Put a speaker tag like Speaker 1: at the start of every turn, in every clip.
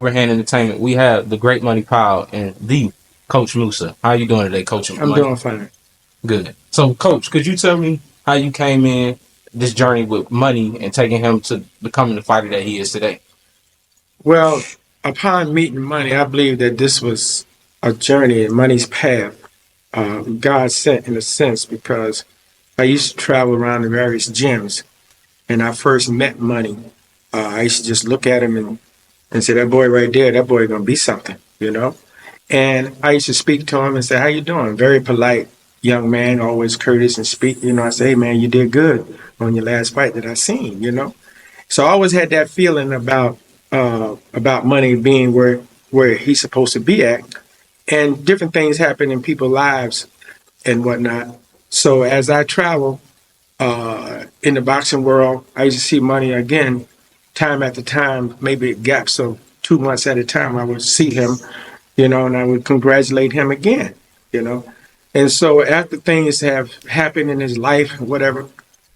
Speaker 1: Overhand Entertainment, we have the great Money Powell and the Coach Musa. How you doing today, Coach
Speaker 2: I'm
Speaker 1: Money?
Speaker 2: doing fine.
Speaker 1: Good. So, Coach, could you tell me how you came in this journey with Money and taking him to becoming the fighter that he is today?
Speaker 2: Well, upon meeting Money, I believe that this was a journey in Money's path. God sent in a sense because I used to travel around the various gyms, and I first met Money. I used to just look at him and say, "That boy right there, that boy gonna be something," you know. And I used to speak to him and say, "How you doing?" Very polite young man, always courteous and speak. I say, "Hey man, you did good on your last fight that I seen." So I always had that feeling about Money being where he's supposed to be at, and different things happen in people's lives and whatnot. So as I travel in the boxing world, I used to see Money again, time after time, maybe gaps of 2 months at a time. I would see him, and I would congratulate him again, you know. And so after things have happened in his life, whatever,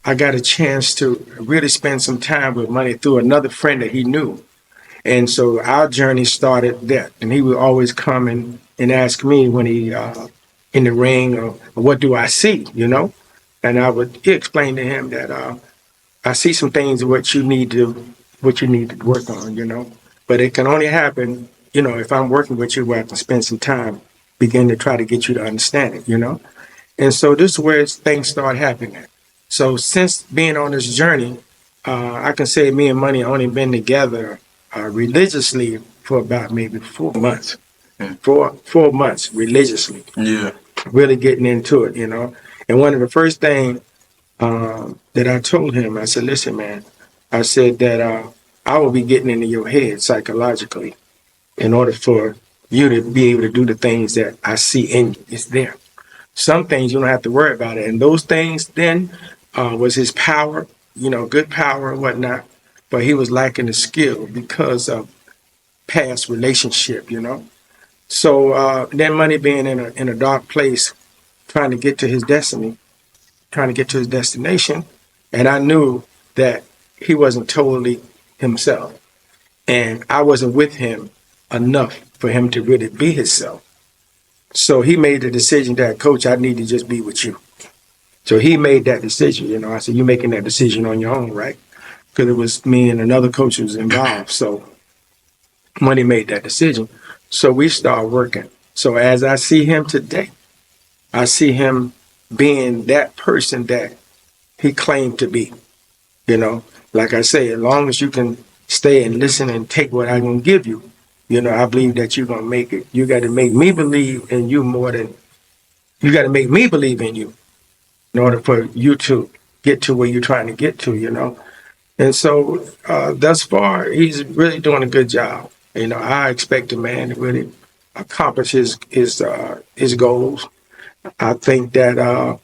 Speaker 2: I got a chance to really spend some time with Money through another friend that he knew. And so our journey started there. And he would always come and ask me when he in the ring, what do I see? And I would explain to him that I see some things what you need to work on. But it can only happen, if I'm working with you where I can spend some time, begin to try to get you to understand it. And so this is where things start happening. So since being on this journey, I can say me and Money only been together religiously for about maybe 4 months. 4 months religiously,
Speaker 3: Yeah.
Speaker 2: really getting into it. And one of the first things that I told him, I said, listen, man, I said that I will be getting into your head psychologically in order for you to be able to do the things that I see in you. It's there. Some things you don't have to worry about it. And those things then was his power, good power and whatnot. But he was lacking the skill because of past relationship. So then Money being in a dark place, trying to get to his destiny, trying to get to his destination. And I knew that he wasn't totally himself. And I wasn't with him enough for him to really be himself. So he made the decision that, Coach, I need to just be with you. So he made that decision. I said, you're making that decision on your own, right? Because it was me and another coach who was involved. So Money made that decision. So we started working. So as I see him today, I see him being that person that he claimed to be. Like I say, as long as you can stay and listen and take what I'm going to give you, I believe that you're going to make it. You got to make me believe in you more than you got to make me believe in you in order for you to get to where you're trying to get to. And so thus far, he's really doing a good job. I expect a man to really accomplish his goals. I think that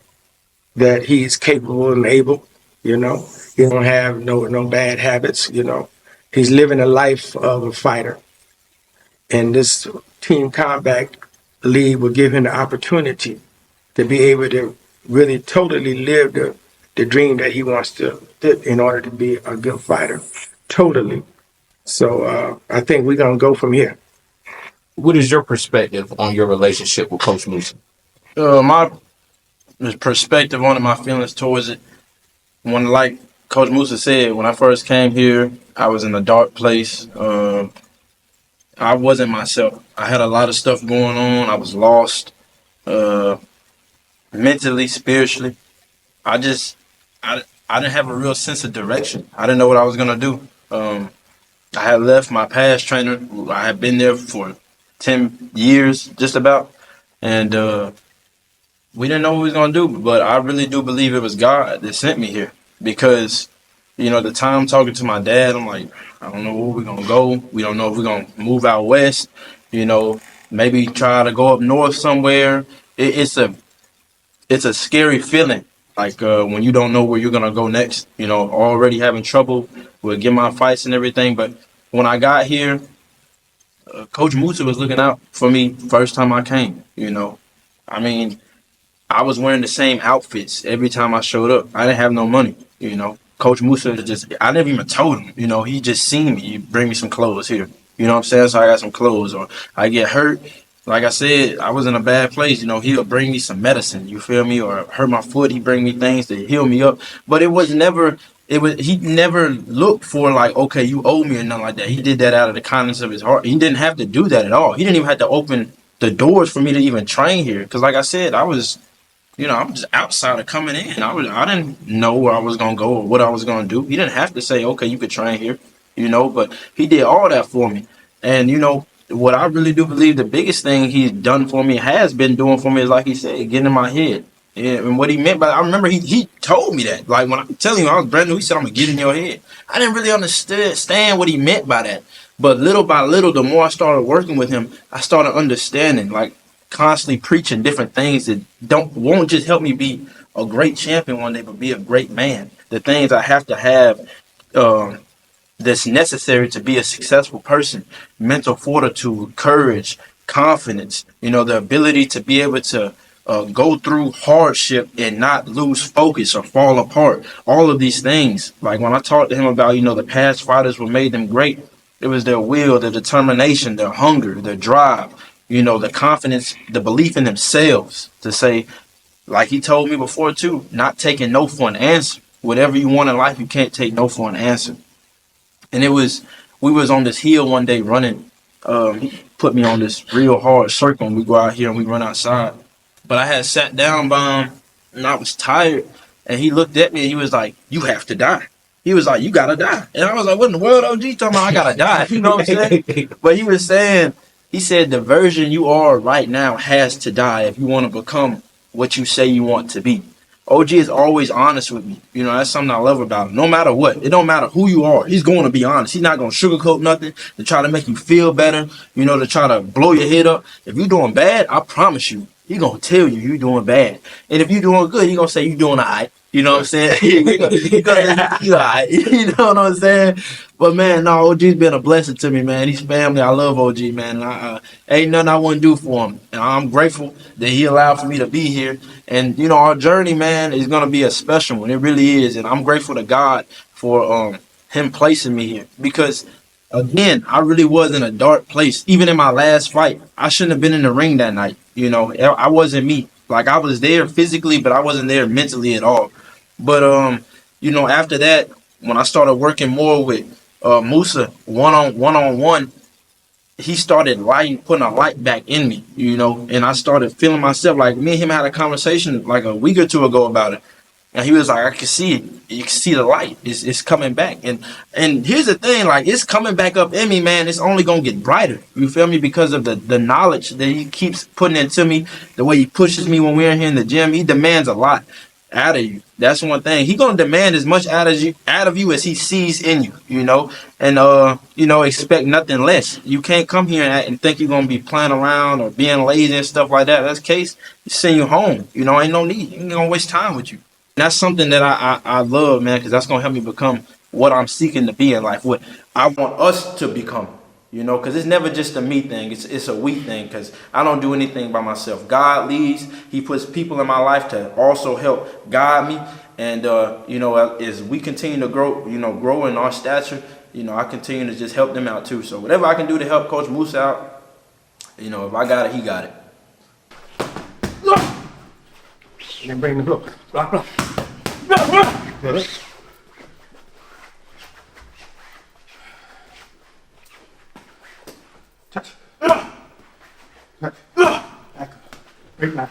Speaker 2: he's capable and able. He don't have no bad habits. He's living a life of a fighter, and this team combat league will give him the opportunity to be able to really totally live the dream that he wants to in order to be a good fighter. Totally. So I think we're gonna go from here.
Speaker 1: What is your perspective on your relationship with Coach Musa?
Speaker 3: My perspective on it, my feelings towards it, like Coach Musa said, when I first came here, I was in a dark place. I wasn't myself. I had a lot of stuff going on. I was lost, uh, mentally, spiritually. I just, I didn't have a real sense of direction. I didn't know what I was gonna do. I had left my past trainer. I had been there for 10 years, just about, and we didn't know what we was gonna do. But I really do believe it was God that sent me here because, the time talking to my dad, I'm like, I don't know where we're gonna go. We don't know if we're gonna move out west. Maybe try to go up north somewhere. It's a scary feeling, like when you don't know where you're gonna go next. Already having trouble with getting my fights and everything. But when I got here, Coach Musa was looking out for me first time I came. I mean, I was wearing the same outfits every time I showed up. I didn't have no money. Coach Musa I never even told him. He just seen me. He bring me some clothes here. You know what I'm saying? So I got some clothes, or I get hurt. Like I said, I was in a bad place. You know, he'll bring me some medicine. You feel me? Or hurt my foot, he bring me things to heal me up. But it was never. It was he never looked for like, okay, you owe me or nothing like that. He did that out of the kindness of his heart. He didn't have to do that at all. He didn't even have to open the doors for me to even train here. Because like I said, I was, I'm just outsider coming in. I didn't know where I was gonna go or what I was gonna do. He didn't have to say, okay, you could train here, but he did all that for me. And what I really do believe the biggest thing he's done for me, has been doing for me, is like he said, getting in my head. Yeah, and what he meant by, I remember he told me that. Like when I'm telling you I was brand new, he said, I'm gonna get in your head. I didn't really understand what he meant by that. But little by little, the more I started working with him, I started understanding, like constantly preaching different things that won't just help me be a great champion one day, but be a great man. The things I have to have, that's necessary to be a successful person: mental fortitude, courage, confidence, the ability to be able to go through hardship and not lose focus or fall apart. All of these things, like when I talked to him about, the past fighters, what made them great, it was their will, their determination, their hunger, their drive, the confidence, the belief in themselves to say, like he told me before too, not taking no for an answer. Whatever you want in life, you can't take no for an answer. And we was on this hill one day running. He put me on this real hard circle, and we go out here and we run outside. But I had sat down by him and I was tired. And he looked at me and he was like, "You have to die." He was like, "You gotta die." And I was like, "What in the world, OG, talking about I gotta die?" You know what I'm saying? But he said, the version you are right now has to die if you want to become what you say you want to be. OG is always honest with me. That's something I love about him. No matter what, it don't matter who you are, he's going to be honest. He's not going to sugarcoat nothing to try to make you feel better, to try to blow your head up. If you're doing bad, I promise you, he's going to tell you you're doing bad. And if you're doing good, he's going to say you're doing all right. You know what I'm saying? You're going to say you're all right. You know what I'm saying? But man, no, OG's been a blessing to me, man. He's family. I love OG, man. Ain't nothing I wouldn't do for him. And I'm grateful that he allowed for me to be here. And our journey, man, is gonna be a special one. It really is. And I'm grateful to God for him placing me here. Because again, I really was in a dark place. Even in my last fight, I shouldn't have been in the ring that night. I wasn't me. Like I was there physically, but I wasn't there mentally at all. But after that, when I started working more with Musa one-on-one, he started putting a light back in me, and I started feeling myself. Like me and him had a conversation like a week or two ago about it. And he was like, I can see it. You can see the light. It's coming back. And here's the thing, like it's coming back up in me, man. It's only gonna get brighter. You feel me? Because of the knowledge that he keeps putting into me, the way he pushes me when we're in here in the gym. He demands a lot out of you. That's one thing. He gonna demand as much out of you as he sees in you, and expect nothing less. You can't come here and think you're gonna be playing around or being lazy and stuff like that. If that's the case, he send you home. Ain't no need. He ain't gonna waste time with you. And that's something that I love, man, because that's gonna help me become what I'm seeking to be in life, what I want us to become. Because it's never just a me thing. It's a we thing, because I don't do anything by myself. God leads. He puts people in my life to also help guide me. And, as we continue to grow in our stature, I continue to just help them out too. So whatever I can do to help Coach Musa out, if I got it, he got it.
Speaker 2: And then bring the block. Block. Touch. Touch. Back. Break back.